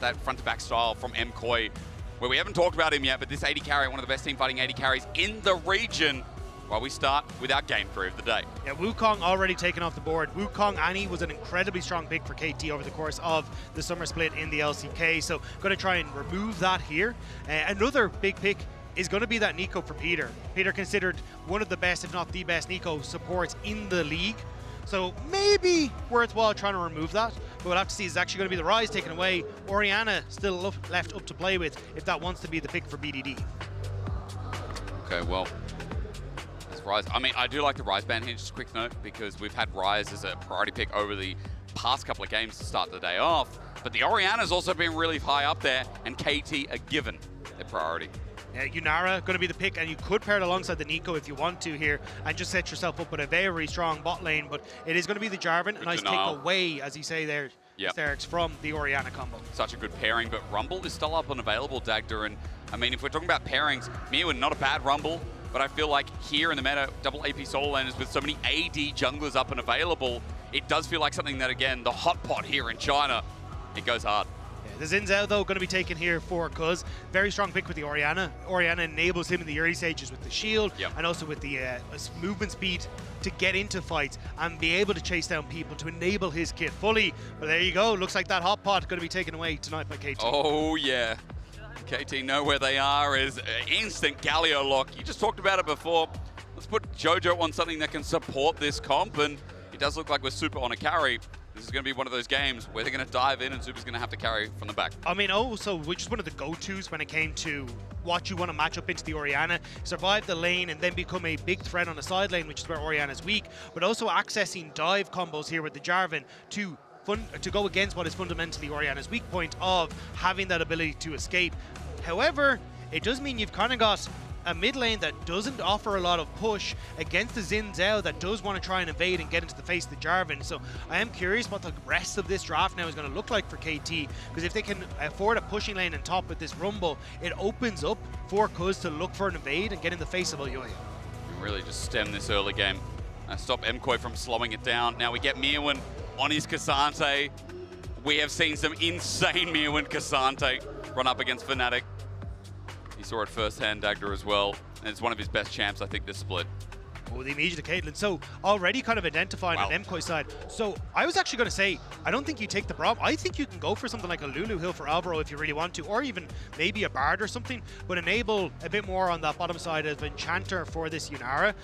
that front-to-back style from MKOI, where we haven't talked about him yet, but this AD carry, one of the best team fighting AD carries in the region. While we start with our game 3 of the day. Yeah, Wukong already taken off the board. Wukong Annie was an incredibly strong pick for KT over the course of the summer split in the LCK, so going to try and remove that here. Another big pick is going to be that Neeko for Peter. Peter considered one of the best, if not the best, Neeko supports in the league. So maybe worthwhile trying to remove that, but we'll have to see. It's actually going to be the Rise taken away. Orianna still left up to play with if that wants to be the pick for BDD. Okay, well, Rise. I mean, I do like the Rise ban here, just a quick note, because we've had Rise as a priority pick over the past couple of games to start the day off, but the Orianna's also been really high up there, and KT are given their priority. Yeah, Yunara going to be the pick, and you could pair it alongside the Neeko if you want to here, and just set yourself up with a very strong bot lane, but it is going to be the Jarvan, a nice take away, as you say there, Sterix, from the Orianna combo. Such a good pairing, but Rumble is still up and available, Dagda, and I mean, if we're talking about pairings, Myrwn, not a bad Rumble, but I feel like here in the meta, double AP solo laners with so many AD junglers up and available, it does feel like something that, again, the hot pot here in China, it goes hard. Yeah, the Xin Zhao, though, going to be taken here for Cuzz. Very strong pick with the Orianna. Orianna enables him in the early stages with the shield, and also with the movement speed to get into fights and be able to chase down people to enable his kit fully. But there you go. Looks like that hot pot going to be taken away tonight by KT. Oh, yeah. KT know where they are is instant Galio lock. You just talked about it before. Let's put Jojo on something that can support this comp, and it does look like with Supa on a carry. This is going to be one of those games where they're going to dive in and Supa's going to have to carry from the back. I mean, also, which is one of the go-tos when it came to what you want to match up into the Orianna, survive the lane and then become a big threat on the side lane, which is where Orianna's weak, but also accessing dive combos here with the Jarvan to go against what is fundamentally Orianna's weak point of having that ability to escape. However, it does mean you've kind of got a mid lane that doesn't offer a lot of push against the Xin Zhao that does want to try and invade and get into the face of the Jarvan. So I am curious what the rest of this draft now is going to look like for KT, because if they can afford a pushing lane on top with this Rumble, it opens up for Cuzz to look for an invade and get in the face of Elyoya. Really just stem this early game. Stop MKOI from slowing it down. Now we get Myrwn on his Cassante. We have seen some insane Myrwn Cassante run up against Fnatic. He saw it firsthand, Dagda, as well. And it's one of his best champs, I think, this split. Oh, the immediate Caitlyn. So already kind of identifying on MKOI side. So I was actually going to say, I don't think you take the Braum. I think you can go for something like a Lulu Hill for Alvaro if you really want to, or even maybe a Bard or something, but enable a bit more on that bottom side of Enchanter for this Yunara.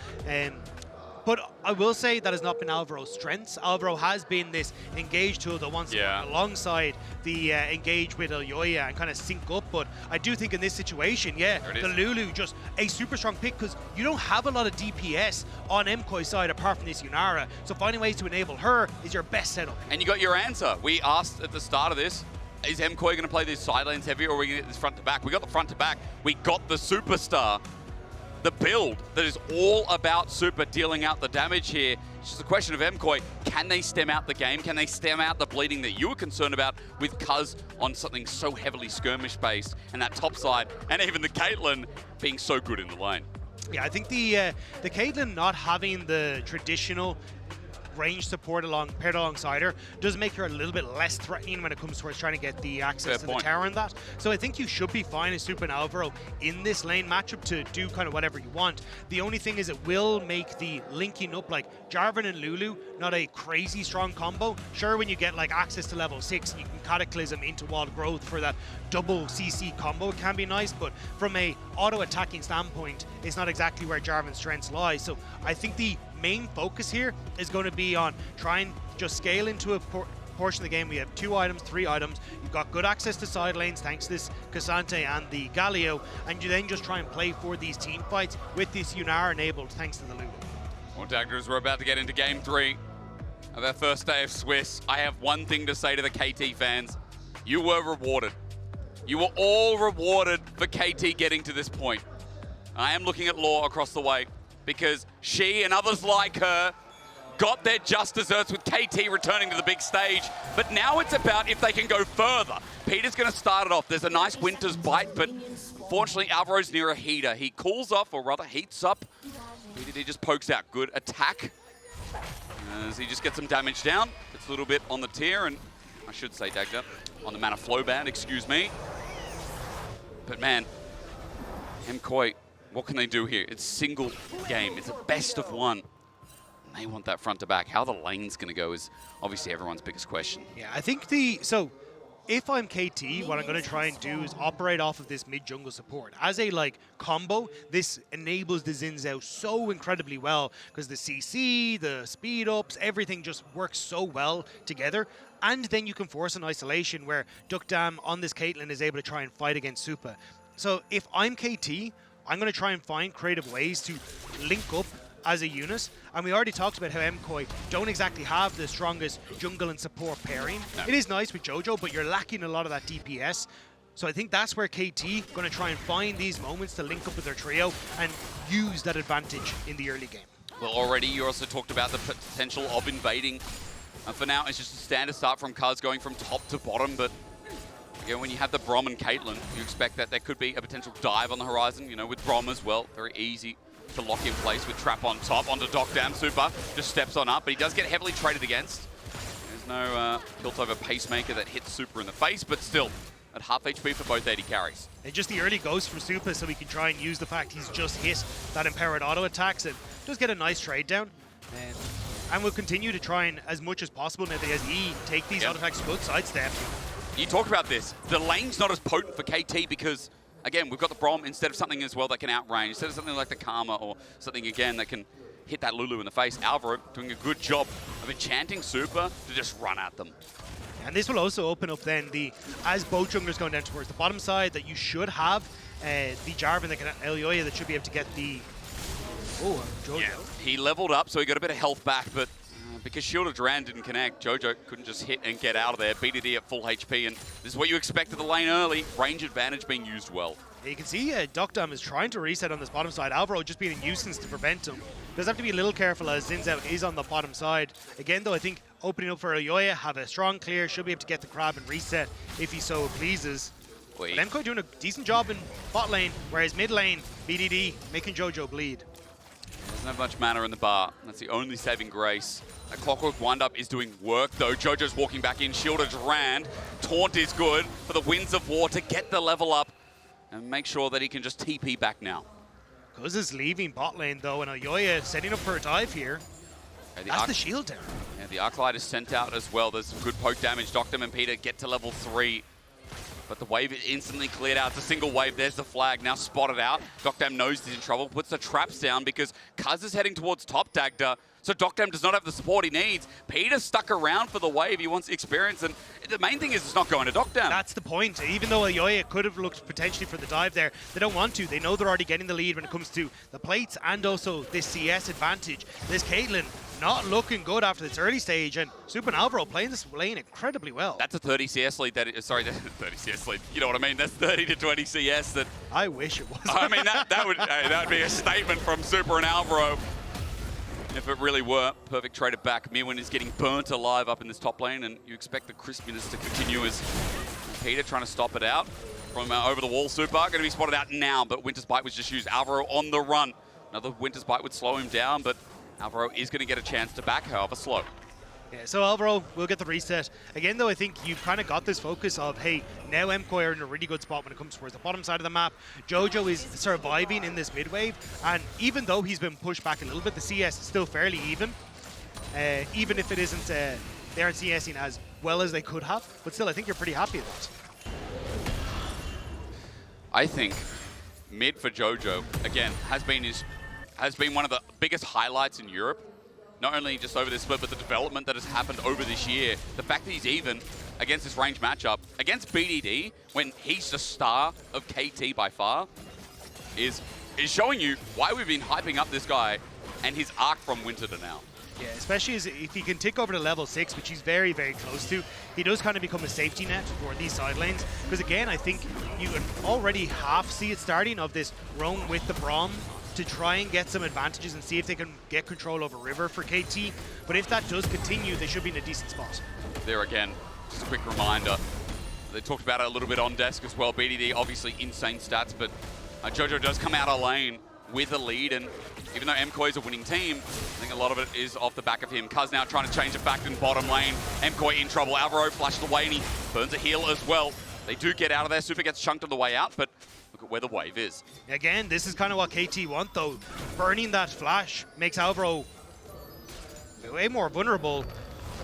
But I will say that has not been Alvaro's strengths. Alvaro has been this engage tool that wants to work alongside the engage with Elyoya and kind of sync up. But I do think in this situation, the Lulu just a super strong pick, because you don't have a lot of DPS on MKOI's side apart from this Yunara. So finding ways to enable her is your best setup. And you got your answer. We asked at the start of this, is MKOI going to play these side lanes heavy, or are we going to get this front to back? We got the front to back. We got the superstar. The build that is all about Supa dealing out the damage here. It's just a question of MKOI. Can they stem out the game? Can they stem out the bleeding that you were concerned about with Cuzz on something so heavily skirmish-based, and that top side, and even the Caitlyn being so good in the lane? Yeah, I think the Caitlyn not having the traditional range support paired alongside her does make her a little bit less threatening when it comes towards trying to get the access to the tower and that. So I think you should be fine as Supa and Alvaro in this lane matchup to do kind of whatever you want. The only thing is it will make the linking up, like Jarvan and Lulu, not a crazy strong combo. Sure, when you get like access to level 6 and you can Cataclysm into wall growth for that double CC combo, it can be nice, but from a auto-attacking standpoint, it's not exactly where Jarvan's strengths lie. So I think the main focus here is going to be on trying just scale into a portion of the game. We have 2 items, 3 items. You've got good access to side lanes thanks to this Cassante and the Galio, and you then just try and play for these team fights with this Yunara enabled thanks to the Lulu. Well, Dagda, we're about to get into game 3 of our first day of Swiss. I have one thing to say to the KT fans. You were rewarded. You were all rewarded for KT getting to this point. I am looking at Law across the way, because she and others like her got their just desserts with KT returning to the big stage. But now it's about if they can go further. Peter's going to start it off. There's a nice Winter's Bite, but unfortunately Alvaro's near a heater. He cools off, or rather heats up. He just pokes out. Good attack as he just gets some damage down. Gets a little bit on the tier, and I should say deokdam, on the mana flow band, excuse me. But man, MKOI, what can they do here? It's single game. It's a best of one. And they want that front to back. How the lane's going to go is obviously everyone's biggest question. Yeah, I think so if I'm KT, what I'm going to try and do is operate off of this mid-jungle support. As a combo, this enables the Xin Zhao so incredibly well because the CC, the speed ups, everything just works so well together. And then you can force an isolation where deokdam on this Caitlyn is able to try and fight against Supa. So if I'm KT, I'm going to try and find creative ways to link up as a unit. And we already talked about how MKOI don't exactly have the strongest jungle and support pairing. No. It is nice with Jojo, but you're lacking a lot of that DPS. So I think that's where KT going to try and find these moments to link up with their trio and use that advantage in the early game. Well, already you also talked about the potential of invading. And for now, it's just a standard start from Cuzz going from top to bottom. But again, when you have the Braum and Caitlyn, you expect that there could be a potential dive on the horizon, you know, with Braum as well. Very easy to lock in place with Trap on top onto deokdam. Supa just steps on up, but he does get heavily traded against. There's no tilt over pacemaker that hits Supa in the face, but still at half HP for both AD carries. And just the early ghost from Supa, so we can try and use the fact he's just hit that empowered auto attacks and does get a nice trade down. And we'll continue to try and, as much as possible, now as E take these auto attacks to both sidestep. You talk about this. The lane's not as potent for KT because, again, we've got the Braum instead of something as well that can outrange, instead of something like the Karma or something, again, that can hit that Lulu in the face. Alvaro doing a good job of enchanting Supa to just run at them. And this will also open up then as both junglers going down towards the bottom side, that you should have the Jarvan, that can Elyoya, that should be able to get the... Oh, Jojo. Yeah, he leveled up, so he got a bit of health back, but because Shield of Duran didn't connect, Jojo couldn't just hit and get out of there. BDD at full HP, and this is what you expect of the lane early. Range advantage being used well. Yeah, you can see deokdam is trying to reset on this bottom side. Alvaro just being a nuisance to prevent him. Does have to be a little careful as Xin Zhao is on the bottom side. Again, though, I think opening up for Elyoya, have a strong clear, should be able to get the crab and reset if he so pleases. But MKOI doing a decent job in bot lane, whereas mid lane, BDD making Jojo bleed. Doesn't have much mana in the bar. That's the only saving grace. A Clockwork Wind-Up is doing work, though. Jojo's walking back in. Shield of Duran. Taunt is good for the Winds of War to get the level up and make sure that he can just TP back now. Cuzz is leaving bot lane, though, and Elyoya setting up for a dive here. Okay, that's the shield down. Yeah, the Arclight is sent out as well. There's some good poke damage. deokdam and Peter get to level 3. But the wave is instantly cleared out. It's a single wave. There's the flag. Now spotted out. deokdam knows he's in trouble. Puts the traps down because Cuzz is heading towards top Dagda. So deokdam does not have the support he needs. Peter's stuck around for the wave. He wants experience. And the main thing is it's not going to deokdam. That's the point. Even though Elyoya could have looked potentially for the dive there, they don't want to. They know they're already getting the lead when it comes to the plates and also this CS advantage. This Caitlyn not looking good after this early stage, and Supa and Alvaro playing this lane incredibly well. That's a 30 CS lead. Sorry, that's a 30 CS lead. You know what I mean? That's 30 to 20 CS. That I wish it was. I mean, that would be a statement from Supa and Alvaro if it really were. Perfect traded back. Myrwn is getting burnt alive up in this top lane, and you expect the crispiness to continue as Peter trying to stop it out from over the wall. Supa going to be spotted out now, but Winter's Bite was just used. Alvaro on the run. Another Winter's Bite would slow him down, but Alvaro is going to get a chance to back, however slow. Yeah, so Alvaro will get the reset. Again, though, I think you've kind of got this focus of, hey, now MKOI are in a really good spot when it comes towards the bottom side of the map. Jojo is surviving in this mid wave, and even though he's been pushed back a little bit, the CS is still fairly even. Even if it isn't, they aren't CSing as well as they could have, but still, I think you're pretty happy with that. I think mid for Jojo, again, has been one of the biggest highlights in Europe. Not only just over this split, but the development that has happened over this year. The fact that he's even against this range matchup, against BDD, when he's the star of KT by far, is showing you why we've been hyping up this guy and his arc from winter to now. Yeah, especially if he can tick over to level 6, which he's very, very close to, he does kind of become a safety net for these side lanes. Because again, I think you can already half see it starting of this roam with the Braum to try and get some advantages and see if they can get control over River for KT. But if that does continue, they should be in a decent spot. There again, just a quick reminder. They talked about it a little bit on desk as well. BDD, obviously insane stats, but Jojo does come out of lane with a lead, and even though MKOI is a winning team, I think a lot of it is off the back of him. Cuzz now trying to change the fact in bottom lane. MKOI in trouble. Alvaro flashed away and he burns a heal as well. They do get out of there. Supa gets chunked on the way out, but look at where the wave is. Again, this is kind of what KT want though. Burning that flash makes Alvaro way more vulnerable.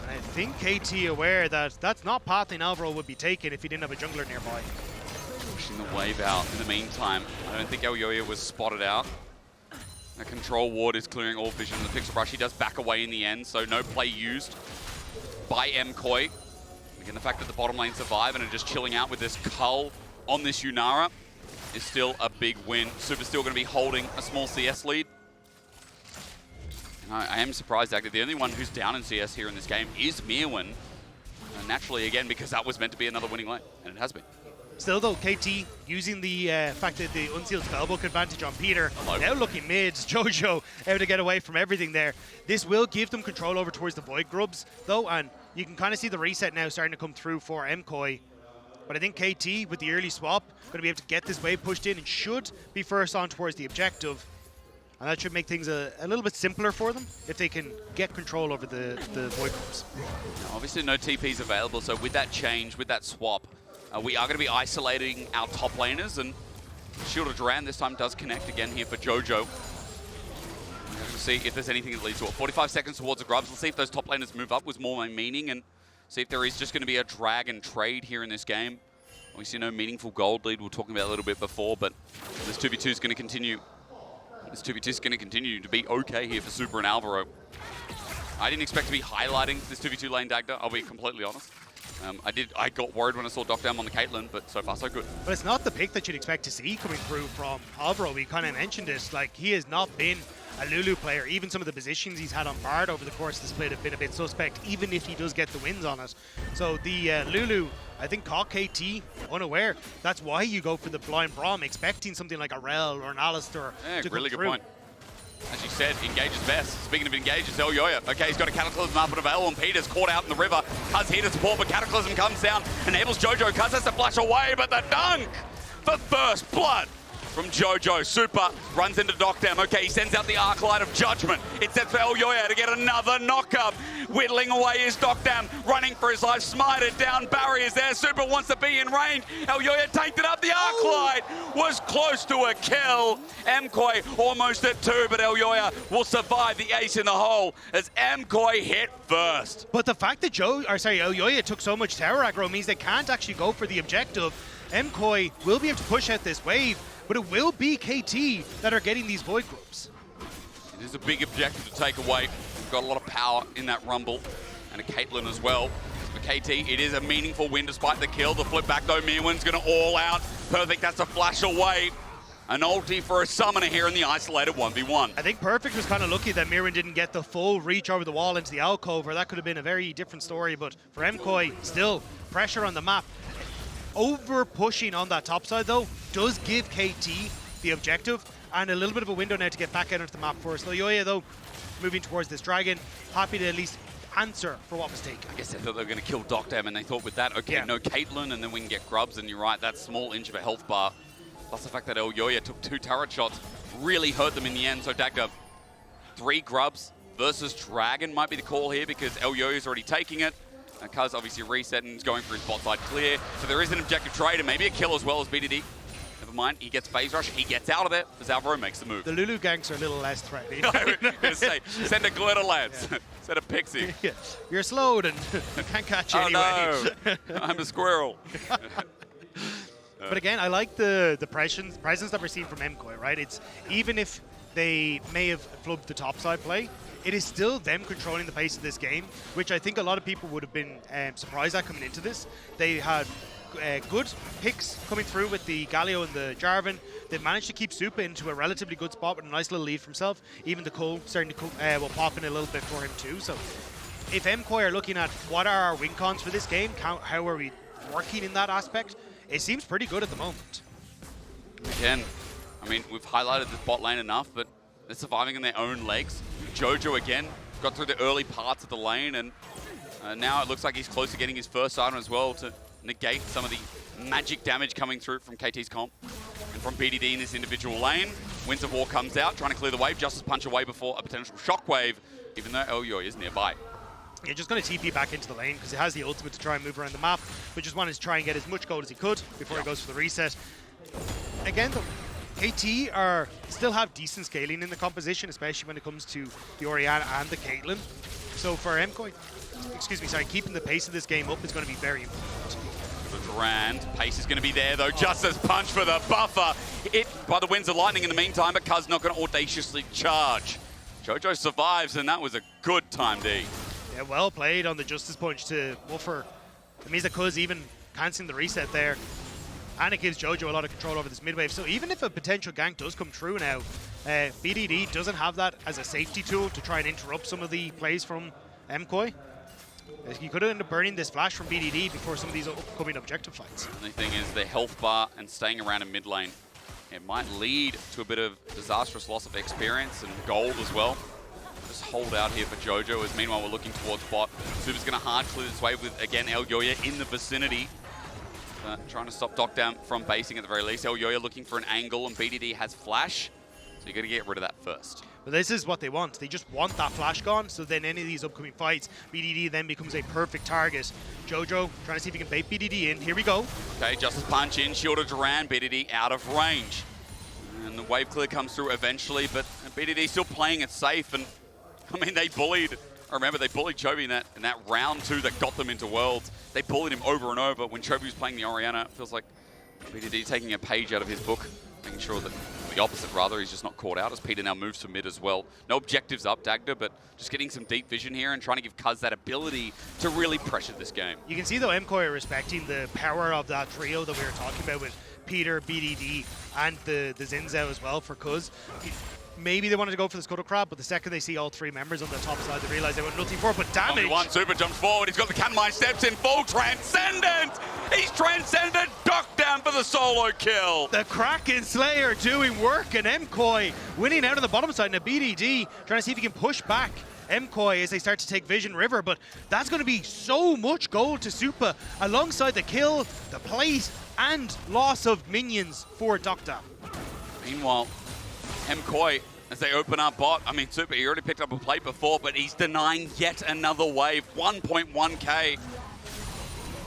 And I think KT aware that that's not pathing Alvaro would be taken if he didn't have a jungler nearby. Pushing the wave out in the meantime. I don't think Elyoya was spotted out. A control ward is clearing all vision in the pixel brush. He does back away in the end, so no play used by MKOI. Again, the fact that the bottom lane survive and are just chilling out with this cull on this Yunara is still a big win. Supa's still going to be holding a small CS lead. And I am surprised, actually. The only one who's down in CS here in this game is Myrwn. Naturally, again, because that was meant to be another winning lane, and it has been. Still though, KT using the fact that the unsealed spellbook advantage on Peter. Hello. Now looking mids, Jojo able to get away from everything there. This will give them control over towards the Void Grubs though, and you can kind of see the reset now starting to come through for MKOI. But I think KT with the early swap going to be able to get this wave pushed in and should be first on towards the objective. And that should make things a little bit simpler for them if they can get control over the Void Grubs. Now, obviously no TPs available, so with that change, with that swap, we are going to be isolating our top laners, and Shield of Duran this time does connect again here for Jojo. We'll see if there's anything that leads to it. 45 seconds towards the grubs. Let's see if those top laners move up with more meaning, and see if there is just going to be a drag and trade here in this game. We see no meaningful gold lead. We were talking about a little bit before, but this 2v2 is going to continue. This 2v2 is going to continue to be okay here for Supa and Alvaro. I didn't expect to be highlighting this 2v2 lane Dagda, I'll be completely honest. I got worried when I saw deokdam on the Caitlyn, but so far so good. But it's not the pick that you'd expect to see coming through from Alvaro. We kind of mentioned it, like he has not been a Lulu player. Even some of the positions he's had on Bard over the course of the split have been a bit suspect, even if he does get the wins on it. So the Lulu, I think, caught KT unaware. That's why you go for the blind Braum, expecting something like a Rel or an Alistair to really come good through. point. As you said, engage is best. Speaking of engage, it's Elyoya. Okay, he's got a Cataclysm up and available, and Peter's caught out in the river. Cuzz here to support, but Cataclysm comes down, enables Jojo. Cuzz has to flash away, but the dunk for first blood from Jojo. Supa runs into deokdam. Okay, he sends out the Arclight of Judgment. It's set for Elyoya to get another knock-up. Whittling away his deokdam, running for his life. Smited down, barriers there. Supa wants to be in range. Elyoya tanked it up. The Arclight was close to a kill. MKOI almost at 2, but Elyoya will survive the ace in the hole as MKOI hit first. But the fact that Elyoya took so much tower aggro means they can't actually go for the objective. MKOI will be able to push out this wave, but it will be KT that are getting these Void Grubs. It is a big objective to take away. We've got a lot of power in that Rumble, and a Caitlyn as well. For KT, it is a meaningful win despite the kill. The flip back though, Myrwn's going to all out. Perfect, that's a flash away. An ulti for a summoner here in the isolated 1v1. I think Perfect was kind of lucky that Myrwn didn't get the full reach over the wall into the alcove, or that could have been a very different story. But for MKOI, still pressure on the map. Over pushing on that top side though does give KT the objective and a little bit of a window now to get back out onto the map for us. Elyoya though moving towards this dragon, happy to at least answer for what was taken. I guess they thought they were going to kill deokdam, and they thought with that, okay, no Caitlyn, and then we can get grubs. And you're right, that small inch of a health bar, plus the fact that Elyoya took 2 turret shots, really hurt them in the end. So Dagda, 3 grubs versus dragon might be the call here because Elyoya's already taking it. Cuzz obviously resetting, is going for his bot side clear. So there is an objective trade and maybe a kill as well as BDD. Never mind, he gets phase rush, he gets out of it as Alvaro makes the move. The Lulu ganks are a little less threatening. I was going to say, send a glitter lance, send a pixie. Yeah. You're slowed and you can't catch you anyway. No, I'm a squirrel. But again, I like the presence that we're seeing from MKOI, right? It's even if they may have flubbed the topside play, it is still them controlling the pace of this game, which I think a lot of people would have been surprised at coming into this. They had good picks coming through with the Galio and the Jarvan. They've managed to keep Supa into a relatively good spot with a nice little lead for himself. Even the Cole starting to pop in a little bit for him too. So if MKOI are looking at what are our win cons for this game, how are we working in that aspect, it seems pretty good at the moment. Again, I mean, we've highlighted the bot lane enough, but they're surviving on their own legs. Jojo again got through the early parts of the lane, and now it looks like he's close to getting his first item as well to negate some of the magic damage coming through from KT's comp and from BDD in this individual lane. Winds of War comes out, trying to clear the wave. Justice punch away before a potential shockwave, even though Elyoya is nearby. Yeah, just going to TP back into the lane because he has the ultimate to try and move around the map, but just wanted to try and get as much gold as he could before he goes for the reset. Again, though, KT still have decent scaling in the composition, especially when it comes to the Orianna and the Caitlyn. So for MKOI, keeping the pace of this game up is going to be very important. Durand, pace is going to be there though. Justice punch for the buffer. Hit by the winds of lightning in the meantime, but Cuzz not going to audaciously charge. Jojo survives, and that was a good time, D. Yeah, well played on the Justice Punch to buffer. It means that Cuzz even cancelling the reset there. And it gives Jojo a lot of control over this mid wave. So even if a potential gank does come true now, BDD doesn't have that as a safety tool to try and interrupt some of the plays from MKOI. You could end up burning this flash from BDD before some of these upcoming objective fights. The only thing is the health bar and staying around in mid lane. It might lead to a bit of disastrous loss of experience and gold as well. Just hold out here for Jojo, as meanwhile we're looking towards bot. Supa's going to hard clear this wave with, again, Elyoya in the vicinity. Trying to stop deokdam from basing at the very least. Elyoya looking for an angle, and BDD has flash, so you got to get rid of that first. But this is what they want. They just want that flash gone, so then any of these upcoming fights, BDD then becomes a perfect target. Jojo trying to see if he can bait BDD in. Here we go. Okay, Justice punch in, shield of Durand, BDD out of range. And the wave clear comes through eventually, but BDD still playing it safe. And I mean, they bullied, I remember they bullied Chobi in that round 2 that got them into Worlds. They bullied him over and over. When Chobi was playing the Orianna, it feels like BDD taking a page out of his book, making sure that the opposite, rather, he's just not caught out as Peter now moves to mid as well. No objectives up, Dagda, but just getting some deep vision here and trying to give Cuzz that ability to really pressure this game. You can see, though, MKOI are respecting the power of that trio that we were talking about with Peter, BDD, and the Xin Zhao as well for Cuzz. Maybe they wanted to go for the Scuttle Crab, but the second they see all 3 members on the top side, they realize they want nothing for it but damage. Only one, Supa jumps forward, he's got the can mine, steps in full transcendent! He's transcended deokdam for the solo kill! The Kraken Slayer doing work, and MKOI winning out on the bottom side, and a BDD trying to see if he can push back MKOI as they start to take Vision River, but that's going to be so much gold to Supa alongside the kill, the place, and loss of minions for deokdam. Meanwhile, MKOI, as they open up bot, I mean, Supa, he already picked up a plate before, but he's denying yet another wave, 1.1k.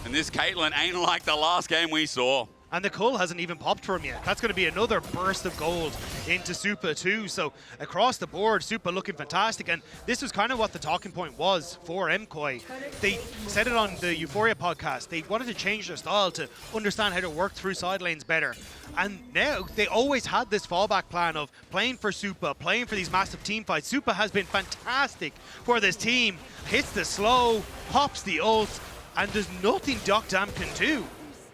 And this Caitlyn ain't like the last game we saw. And the cull hasn't even popped for him yet. That's going to be another burst of gold into Supa too. So across the board, Supa looking fantastic. And this was kind of what the talking point was for MKOI. They said it on the Euphoria podcast. They wanted to change their style to understand how to work through side lanes better. And now they always had this fallback plan of playing for Supa, playing for these massive team fights. Supa has been fantastic for this team. Hits the slow, pops the ult, and there's nothing deokdam can do.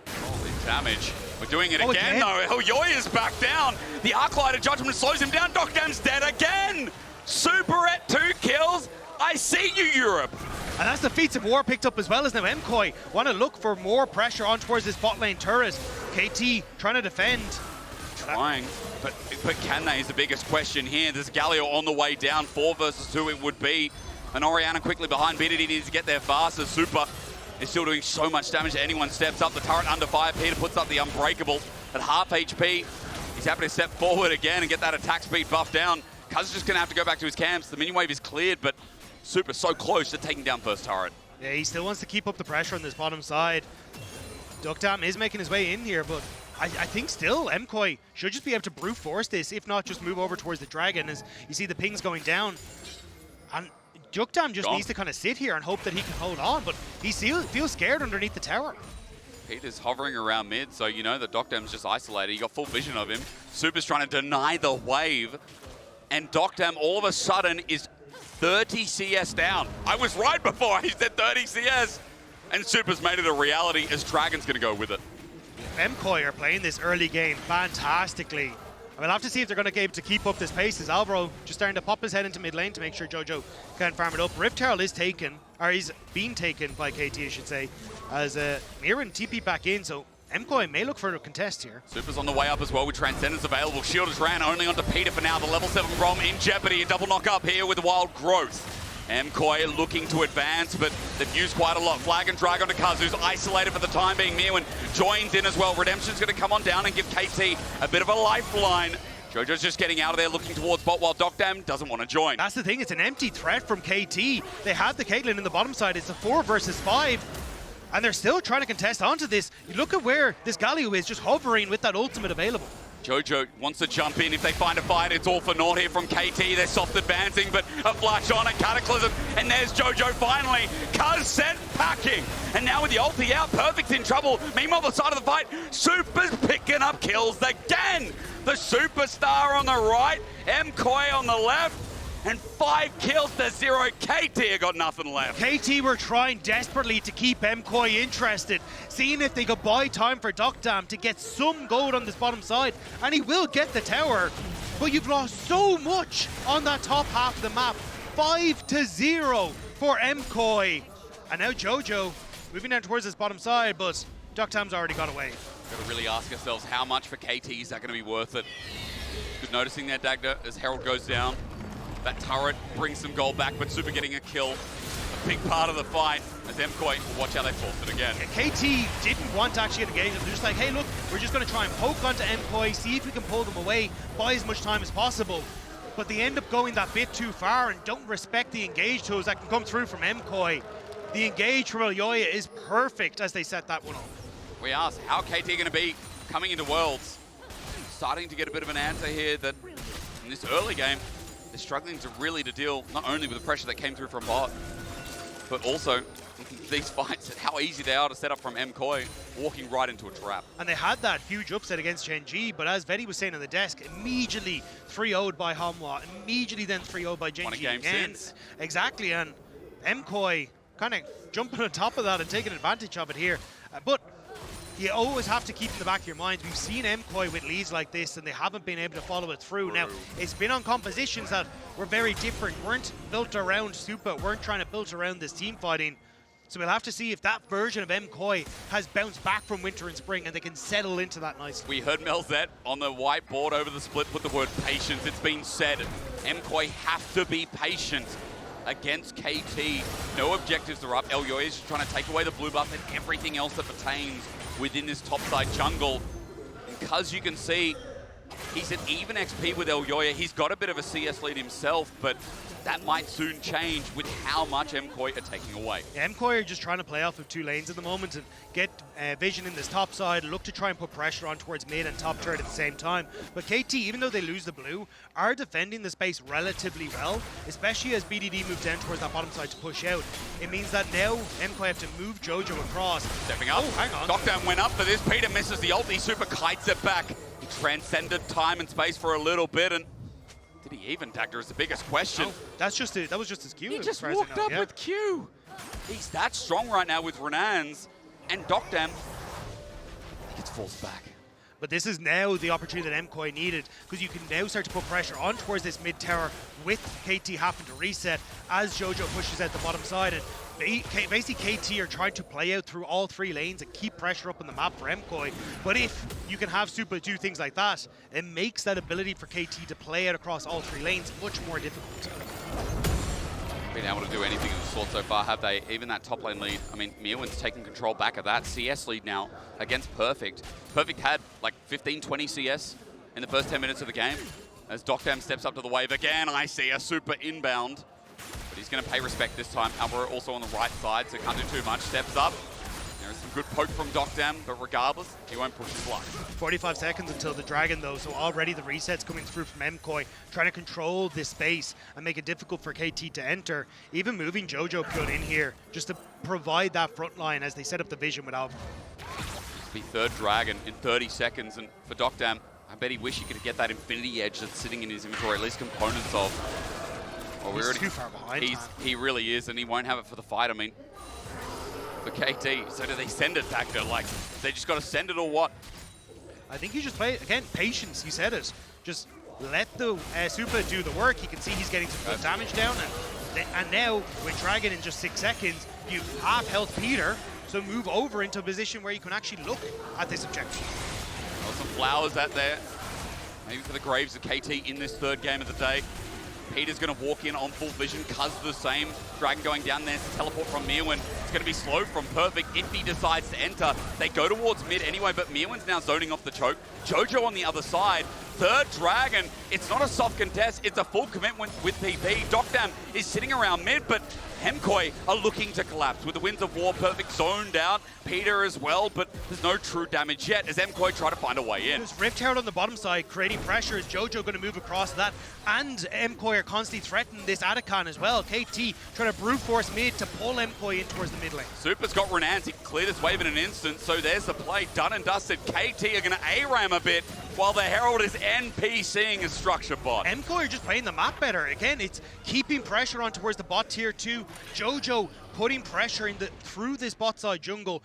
Holy damage. We're doing it again, though. Elyoya's back down. The Arclight of Judgment slows him down. deokdam's dead again. Super at 2 kills. I see you, Europe. And that's the feats of war picked up as well as now MKOI want to look for more pressure on towards this bot lane turret. KT trying to defend. Trying, but can they is the biggest question here. There's Galio on the way down. 4 versus 2 it would be. And Orianna quickly behind. BDD needs to get there faster. Supa is still doing so much damage. Anyone steps up. The turret under fire. Peter puts up the Unbreakable at half HP. He's happy to step forward again and get that attack speed buff down. Cuzz is just going to have to go back to his camps. The minion wave is cleared, but Supa so close to taking down first turret. Yeah, he still wants to keep up the pressure on this bottom side. deokdam is making his way in here, but I think still MKOI should just be able to brute force this, if not just move over towards the dragon as you see the pings going down. And deokdam just needs to kind of sit here and hope that he can hold on, but he feels scared underneath the tower. Peter's hovering around mid, so you know that deokdam's just isolated. You got full vision of him. Supa's trying to deny the wave, and deokdam all of a sudden is 30 CS down. I was right before I said 30 CS, and Supa's made it a reality as Dragon's going to go with it. MKOI are playing this early game fantastically. We'll have to see if they're going to be able to keep up this pace as Alvaro just starting to pop his head into mid lane to make sure Jojo can farm it up. Rift Herald is taken, or he's been taken by KT, I should say, as Myrwn TP back in, so MKOI may look for a contest here. Supa's on the way up as well with Transcendence available. Shield is ran only onto Peter for now. The level 7 Braum in jeopardy. A double knock up here with Wild Growth. MKOI looking to advance, but they've used quite a lot. Flag and drag onto Cuzz, who's isolated for the time being. Myrwn joins in as well. Redemption's going to come on down and give KT a bit of a lifeline. Jojo's just getting out of there, looking towards bot, while deokdam doesn't want to join. That's the thing, it's an empty threat from KT. They have the Caitlyn in the bottom side. It's a 4 versus 5. And they're still trying to contest onto this. You look at where this Galio is, just hovering with that ultimate available. Jojo wants to jump in. If they find a fight, it's all for naught here from KT. They're soft advancing, but a flash on a Cataclysm. And there's Jojo finally. Cuzz sent packing. And now with the ulti out, Perfect's in trouble. Meanwhile, the side of the fight, Supa's picking up kills again. The superstar on the right, MKOI on the left. And 5 kills to 0. KT got nothing left. KT were trying desperately to keep MKOI interested, seeing if they could buy time for deokdam to get some gold on this bottom side. And he will get the tower, but you've lost so much on that top half of the map. 5-0 for MKOI. And now Jojo moving down towards this bottom side, but deokdam's already got away. Got to really ask ourselves, how much for KT is that going to be worth it? Good noticing there, Dagda, as Herald goes down. That turret brings some gold back, but Supa getting a kill. A big part of the fight as MKOI will watch how they force it again. Yeah, KT didn't want to actually engage them. They're just like, hey, look, we're just going to try and poke onto MKOI, see if we can pull them away, buy as much time as possible. But they end up going that bit too far and don't respect the engage tools that can come through from MKOI. The engage from Elyoya is perfect as they set that one up. We asked, how KT going to be coming into Worlds? Starting to get a bit of an answer here that in this early game, they're struggling to deal not only with the pressure that came through from bot, but also these fights, how easy they are to set up from MKOI, walking right into a trap. And they had that huge upset against Gen G, but as Vedi was saying on the desk, immediately 3-0'd by Hamwa, immediately then 3-0'd by Gen G again. Exactly, and MKOI kind of jumping on top of that and taking advantage of it here. But you always have to keep in the back of your minds, we've seen MKOI with leads like this and they haven't been able to follow it through. Now, it's been on compositions that were very different, weren't built around Supa, weren't trying to build around this team fighting. So we'll have to see if that version of MKOI has bounced back from winter and spring and they can settle into that nicely. We heard Melzette on the whiteboard over the split put the word patience. It's been said, MKOI have to be patient against KT. No objectives are up. Elyoya is just trying to take away the blue buff and everything else that pertains within this topside jungle. And Cuzz, you can see, he's at even XP with Elyoya. He's got a bit of a CS lead himself, but that might soon change with how much MKOI are taking away. Yeah, MKOI are just trying to play off of 2 lanes at the moment and get vision in this top side, look to try and put pressure on towards mid and top turret at the same time. But KT, even though they lose the blue, are defending the space relatively well, especially as BDD moves down towards that bottom side to push out. It means that now MKOI have to move Jojo across. Stepping up. Oh, hang on. deokdam went up for this. Peter misses the ulti. Supa kites it back. He transcended time and space for a little bit, and did he even, Dagda, is the biggest question. No, that was just his Q. He just walked up with Q. He's that strong right now with Renans, and deokdam, he gets forced back. But this is now the opportunity that MKOI needed, because you can now start to put pressure on towards this mid tower with KT having to reset as Jojo pushes out the bottom side. And basically KT are trying to play out through all 3 lanes and keep pressure up on the map for MKOI. But if you can have Supa do things like that, it makes that ability for KT to play out across all 3 lanes much more difficult. Been able to do anything of the sort so far, have they? Even that top lane lead, I mean, Myrwn's taking control back of that CS lead now against Perfect. Perfect had like 15-20 CS in the first 10 minutes of the game. As deokdam steps up to the wave again, I see a Supa inbound. But he's going to pay respect this time. Alvaro also on the right side, so can't do too much. Steps up. There's some good poke from deokdam, but regardless, he won't push his luck. 45 seconds until the Dragon, though, so already the resets coming through from MKOI, trying to control this space and make it difficult for KT to enter. Even moving Jojopyun in here just to provide that front line as they set up the vision with Alvaro. Be 3rd Dragon in 30 seconds, and for deokdam, I bet he wish he could get that Infinity Edge that's sitting in his inventory, at least components of. Well, he's too far behind. He really is, and he won't have it for the fight. I mean, for KT, so do they send it, Dagda? Like, they just got to send it or what? I think you just play, again, patience, you said it. Just let the Supa do the work. You can see he's getting some good damage down, and now with Dragon in just 6 seconds, you half health Peter, so move over into a position where you can actually look at this objective. Well, some flowers out there, maybe for the graves of KT in this 3rd game of the day. Peter's going to walk in on full vision. Cuzz the same. Dragon going down there. Teleport from Myrwn. It's going to be slow from Perfect if he decides to enter. They go towards mid anyway, but Myrwn's now zoning off the choke. Jojo on the other side. Third dragon, it's not a soft contest, it's a full commitment with PP. deokdam is sitting around mid, but MKOI are looking to collapse with the Winds of War perfect zoned out. Peter as well, but there's no true damage yet as MKOI try to find a way in. There's Rift Herald on the bottom side creating pressure. Is Jojo going to move across that? And MKOI are constantly threatening this Adakan as well. KT trying to brute force mid to pull MKOI in towards the mid lane. Supa's got Renans, he can clear this wave in an instant, so there's the play, done and dusted. KT are going to ARAM a bit, while the Herald is NPCing a structure bot. MKOI are just playing the map better. Again, it's keeping pressure on towards the bot tier 2. Jojo putting pressure in through this bot side jungle,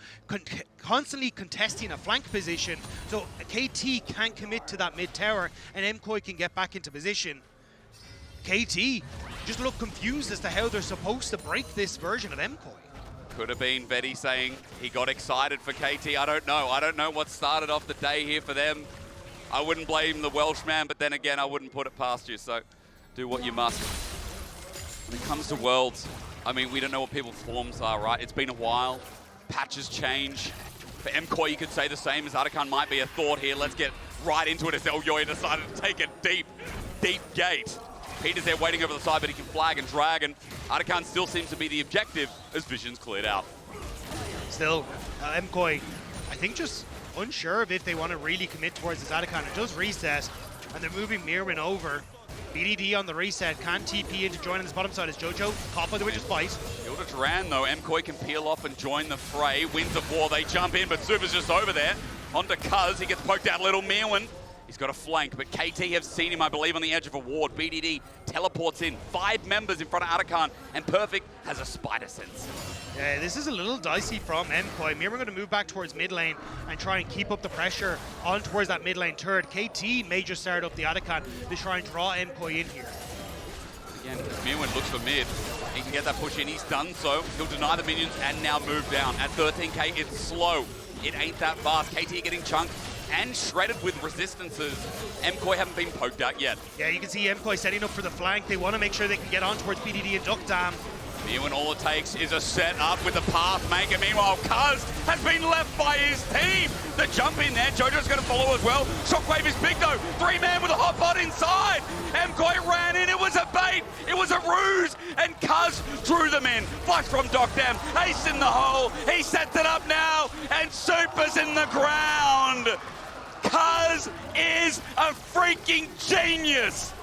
constantly contesting a flank position, so KT can't commit to that mid tower, and MKOI can get back into position. KT just look confused as to how they're supposed to break this version of MKOI. Could have been Betty saying he got excited for KT. I don't know. I don't know what started off the day here for them. I wouldn't blame the Welshman, but then again, I wouldn't put it past you, so do what you must. When it comes to Worlds, I mean, we don't know what people's forms are, right? It's been a while. Patches change. For MKOI, you could say the same as Adakan might be a thought here. Let's get right into it as Elyoya decided to take a deep, deep gate. Peter's there waiting over the side, but he can flag and drag, and Adakan still seems to be the objective as Vision's cleared out. Still, MKOI, I think just unsure of if they want to really commit towards this Adakan. It does reset, and they're moving Myrwn over. BDD on the reset, can TP in to join on this bottom side as Jojo, caught by the Witch's Bite. Hilda Duran though, MKOI can peel off and join the fray. Winds of War, they jump in, but Supa's just over there. Onto Cuzz, he gets poked out a little. Myrwn, he's got a flank, but KT have seen him, I believe, on the edge of a ward. BDD teleports in, 5 members in front of Adakan, and Perfect has a spider sense. Yeah, this is a little dicey from MKOI. Myrwn going to move back towards mid lane and try and keep up the pressure on towards that mid lane turret. KT may just start up the Adakan to try and draw MKOI in here. Again, Myrwn looks for mid. He can get that push in, he's done so. He'll deny the minions and now move down. At 13k, it's slow. It ain't that fast. KT getting chunked and shredded with resistances. MKOI haven't been poked out yet. Yeah, you can see MKOI setting up for the flank. They want to make sure they can get on towards BDD and deokdam. Myrwn, all it takes is a set up with the path maker. Meanwhile, Cuzz has been left by his team. The jump in there, Jojo's going to follow as well. Shockwave is big though. 3-man with a hot pot inside. MKOI ran in, it was a bait, it was a ruse, and Cuzz drew them in. Flush from deokdam, ace in the hole. He sets it up now, and Supa's in the ground. Cuzz is a freaking genius.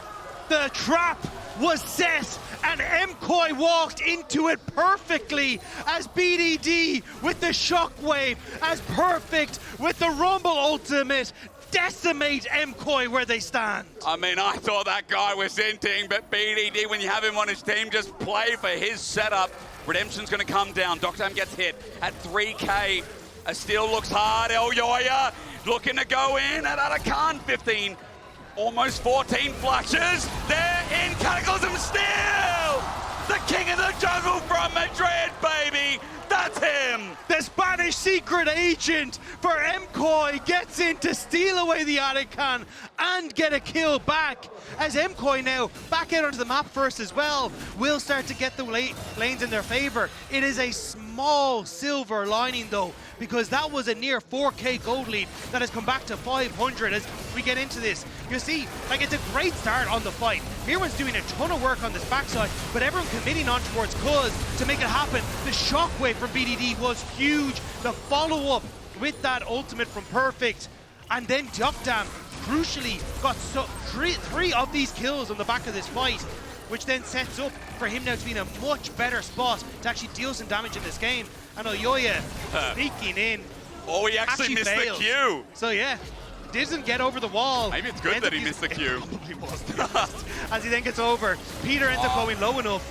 The trap was set, and MKOI walked into it perfectly as BDD with the shockwave, as Perfect with the Rumble ultimate decimate MKOI where they stand. I mean, I thought that guy was inting, but BDD, when you have him on his team, just play for his setup. Redemption's going to come down. deokdam gets hit at 3k. A steal looks hard. Elyoya looking to go in at Adakan. 15. Almost 14 flushes. They're in Cataclysm still! The king of the jungle from Madrid, baby! That's him! The Spanish secret agent for MKOI gets in to steal away the Adakan and get a kill back. As MKOI now back out onto the map first as well, will start to get the lanes in their favor. It is a small silver lining though, because that was a near 4k gold lead that has come back to 500 as we get into this. You see, like, it's a great start on the fight. Myrwn's doing a ton of work on this backside, but everyone committing on towards Cuzz to make it happen. The shockwave from BDD was huge. The follow-up with that ultimate from Perfect, and then deokdam crucially got three of these kills on the back of this fight, which then sets up for him now to be in a much better spot to actually deal some damage in this game. And Elyoya sneaking in. Oh, he actually missed fails. the Q. So yeah, didn't get over the wall. Maybe it's good that he missed the Q. It probably was, to be honest. As he then gets over, Peter ends up going low enough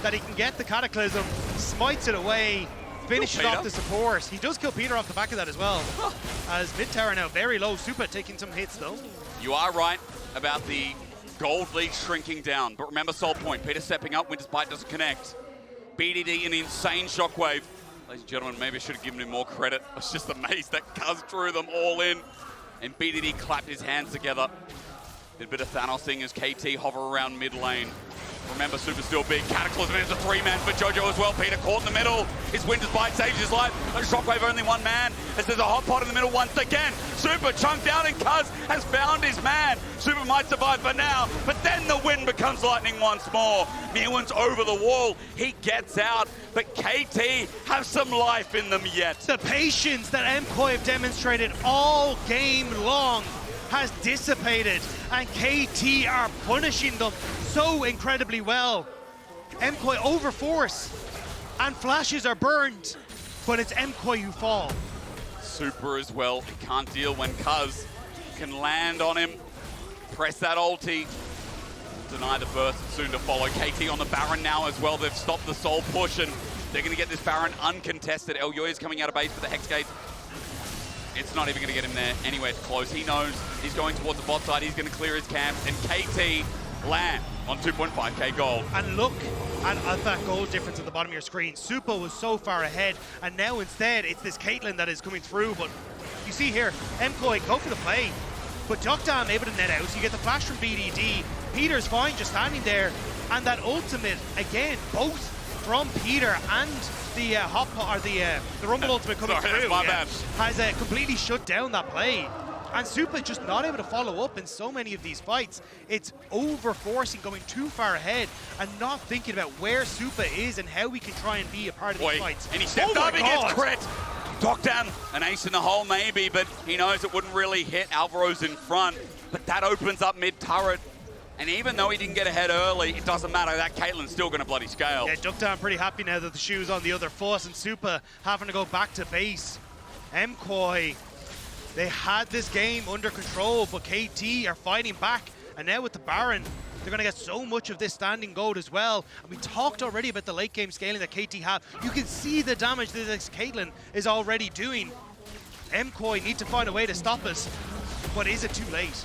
that he can get the Cataclysm, smites it away, finishes off the support. He does kill Peter off the back of that as well. As mid tower now very low. Supa taking some hits though. You are right about the gold lead shrinking down, but remember Soul Point. Peter stepping up, Winter's Bite doesn't connect. BDD, an insane shockwave. Ladies and gentlemen, maybe I should have given him more credit. I was just amazed that Cuzz drew them all in. And BDD clapped his hands together. Did a bit of Thanos thing as KT hover around mid lane. Remember, Supa's still big. Cataclysm is a 3-man for Jojo as well. Peter caught in the middle. His Winter's Bite saves his life. A Shockwave only 1 man. As there's a hot pot in the middle once again. Supa chunked down and Cuzz has found his man. Supa might survive for now, but then the wind becomes lightning once more. Myrwn's over the wall. He gets out, but KT have some life in them yet. The patience that MKOI have demonstrated all game long has dissipated, and KT are punishing them so incredibly well. MKOI overforce, and flashes are burned, but it's MKOI who fall. Supa as well. He can't deal when Cuzz can land on him, press that ulti, deny the burst, soon to follow. KT on the Baron now as well. They've stopped the soul push, and they're going to get this Baron uncontested. Elyoya's coming out of base for the Hex Gate. It's not even going to get him there anywhere close. He knows he's going towards the bot side. He's going to clear his camp, and KT land on 2.5k gold. And look at that gold difference at the bottom of your screen. Supa was so far ahead, and now instead it's this Caitlyn that is coming through. But you see here, MKOI go for the play, but deokdam able to net out. So you get the flash from BDD. Peter's fine just standing there, and that ultimate again, both from Peter and the the Rumble ultimate coming through has completely shut down that play. And Supa just not able to follow up in so many of these fights. It's over-forcing, going too far ahead, and not thinking about where Supa is and how we can try and be a part of these fights. And he stepped up, he gets crit. deokdam, an ace in the hole maybe, but he knows it wouldn't really hit. Alvaro's in front, but that opens up mid-turret. And even though he didn't get ahead early, it doesn't matter. That Caitlyn's still going to bloody scale. Yeah, deokdam pretty happy now that the shoe's on the other foot, and Supa having to go back to base. MKOI, they had this game under control, but KT are fighting back. And now with the Baron, they're going to get so much of this standing gold as well. And we talked already about the late game scaling that KT have. You can see the damage that this Caitlyn is already doing. MKOI need to find a way to stop us, but is it too late?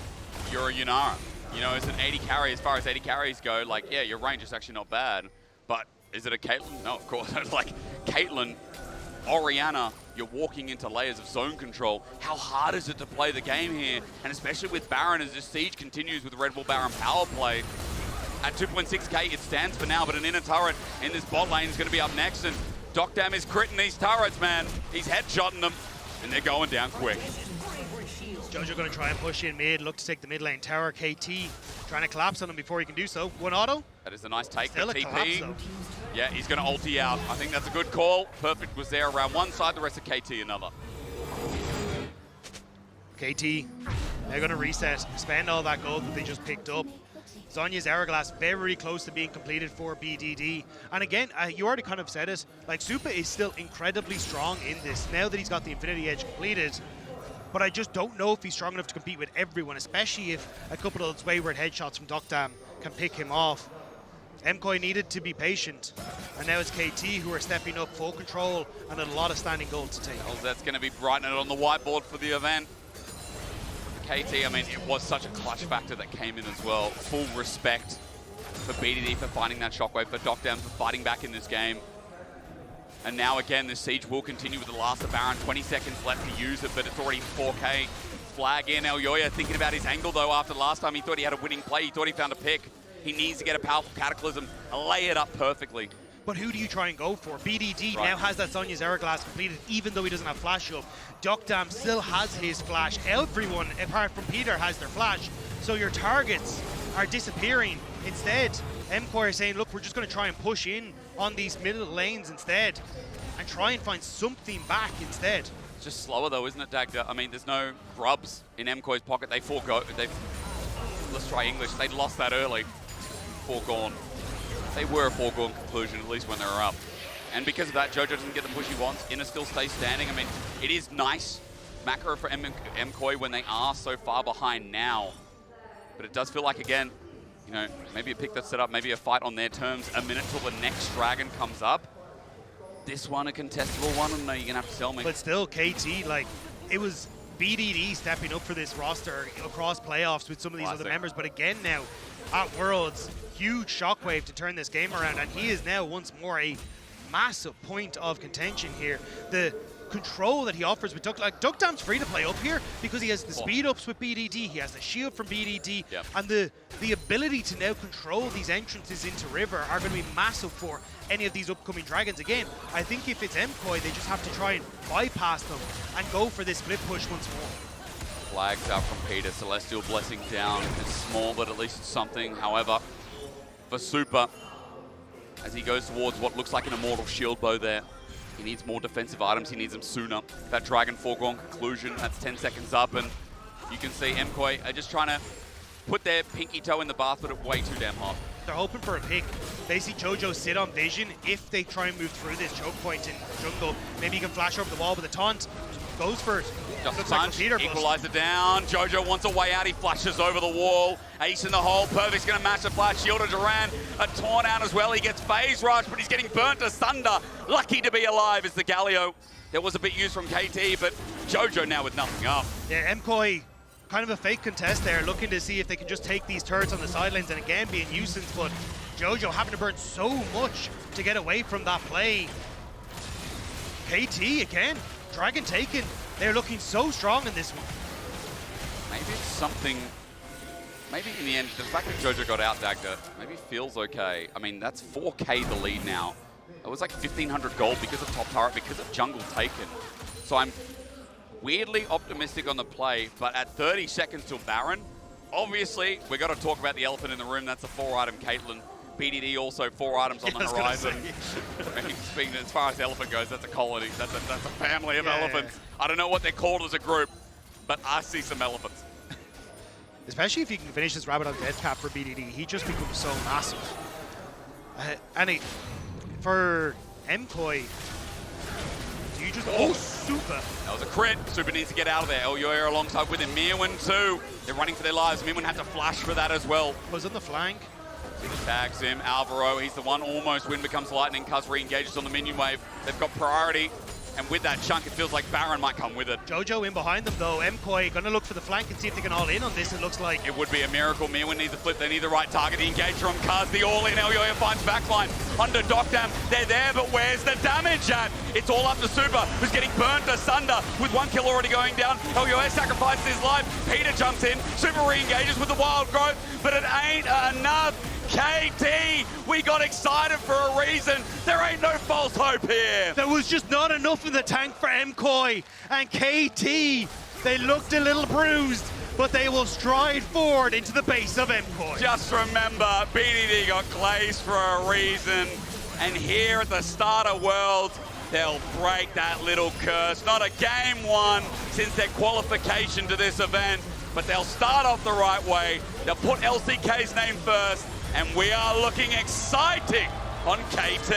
You're a Yunara. You know, as an 80 carry, as far as 80 carries go, like, yeah, your range is actually not bad. But is it a Caitlyn? No, of course. Like, Caitlyn, Orianna, you're walking into layers of zone control. How hard is it to play the game here? And especially with Baron, as this siege continues with the Red Bull Baron power play. At 2.6k, it stands for now, but an inner turret in this bot lane is going to be up next. And deokdam is critting these turrets, man. He's headshotting them, and they're going down quick. Jojo going to try and push in mid, look to take the mid lane tower. KT trying to collapse on him before he can do so. One auto. That is a nice take Still for a TP. collapse, though. Yeah, he's going to ulti out. I think that's a good call. Perfect was there around one side, the rest of KT another. KT, they're going to reset, spend all that gold that they just picked up. Zhonya's Hourglass very close to being completed for BDD. And again, you already kind of said it, like Supa is still incredibly strong in this now that he's got the Infinity Edge completed. But I just don't know if he's strong enough to compete with everyone, especially if a couple of those wayward headshots from deokdam can pick him off. MKOI needed to be patient, and now it's KT who are stepping up, full control, and a lot of standing gold to take. Well, that's going to be brightening on the whiteboard for the event. KT, I mean, it was such a clutch factor that came in as well. Full respect for BDD for finding that shockwave, for deokdam for fighting back in this game. And now again, this siege will continue with the last of Baron. 20 seconds left to use it, but it's already 4k. Flag in. Elyoya thinking about his angle though. After last time he thought he had a winning play, he thought he found a pick. He needs to get a powerful Cataclysm, lay it up perfectly. But who do you try and go for? BDD now has that Zhonya's Hourglass completed, even though he doesn't have flash up. deokdam still has his flash. Everyone, apart from Peter, has their flash. So your targets are disappearing. Instead, MKOI are saying, look, we're just going to try and push in on these middle lanes instead and try and find something back instead. It's just slower though, isn't it, Dagda? I mean, there's no grubs in MKOI's pocket. They forego. Let's try English. They lost that early. Foregone. They were a foregone conclusion, at least when they were up. And because of that, Jojo doesn't get the push he wants. Inner still stays standing. I mean, it is nice macro for MKOI when they are so far behind now. But it does feel like, again, you know, maybe a pick that's set up, maybe a fight on their terms, a minute till the next dragon comes up. This one a contestable one, and no, you're gonna have to tell me. But still, KT, like, it was BDD stepping up for this roster across playoffs with some of these other members, but again now, at Worlds, huge shockwave to turn this game around, and he is now once more a massive point of contention here. The control that he offers with deokdam. Like, deokdam's free to play up here because he has the speed ups with BDD, he has the shield from BDD, and the ability to now control these entrances into River are going to be massive for any of these upcoming dragons. Again, I think if it's MKOI, they just have to try and bypass them and go for this split push once more. Flags out from Peter. Celestial Blessing down. It's small, but at least it's something. However, for Supa, as he goes towards what looks like an immortal shield bow there, he needs more defensive items. He needs them sooner. That Dragon foregone conclusion, that's 10 seconds up, and you can see MKOI are just trying to put their pinky toe in the bath, but it's way too damn hot. They're hoping for a pick. They see Jojo sit on vision. If they try and move through this choke point in jungle, maybe he can flash over the wall with a taunt. Goes for it. Just a punch, equalizer down. Jojo wants a way out. He flashes over the wall. Ace in the hole. Perfect's going to match the flash. Shield of Duran. A taunt out as well. He gets phase rush, but he's getting burnt asunder. Lucky to be alive is the Galio. There was a bit used from KT, but Jojo now with nothing up. Yeah, MKOI, kind of a fake contest there, looking to see if they can just take these turrets on the sidelines and again be a nuisance, but Jojo having to burn so much to get away from that play. KT again, Dragon taken. They're looking so strong in this one. Maybe it's something, maybe in the end, the fact that Jojo got out Dagda, maybe feels okay. I mean, that's 4K the lead now. It was like 1,500 gold because of top turret, because of jungle taken. So I'm weirdly optimistic on the play, but at 30 seconds till Baron, obviously, we've got to talk about the elephant in the room. That's a 4-item Caitlyn. BDD also 4 items on the horizon. Speaking as far as the elephant goes, that's a colony. That's a family of elephants. I don't know what they're called as a group, but I see some elephants. Especially if you can finish this rabbit on death cap for BDD, he just becomes so massive. For MKOI, do you just... Oh, Supa! That was a crit. Supa needs to get out of there. Elyoya alongside with him. Myrwn too. They're running for their lives. Myrwn had to flash for that as well. Was on the flank. He tags him. Alvaro, he's the one almost. Wind becomes lightning. Cuzz re-engages on the minion wave. They've got priority. And with that chunk, it feels like Baron might come with it. Jojo in behind them, though. MKOI going to look for the flank and see if they can all in on this, it looks like. It would be a miracle. Myrwn needs a flip. They need the right target. The engage from Cuzz. The all-in. Elyoya finds backline. Under deokdam. They're there, but where's the damage at? It's all up to Supa, who's getting burnt asunder with 1 kill already going down. Elyoya sacrifices his life. Peter jumps in. Supa re-engages with the wild growth, but it ain't enough. KT, we got excited for a reason. There ain't no false hope here. There was just not enough in the tank for MKOI and KT. They looked a little bruised, but they will stride forward into the base of MKOI. Just remember, BDD got glazed for a reason. And here at the start of Worlds, they'll break that little curse. Not a game won since their qualification to this event, but they'll start off the right way. They'll put LCK's name first. And we are looking exciting on KT.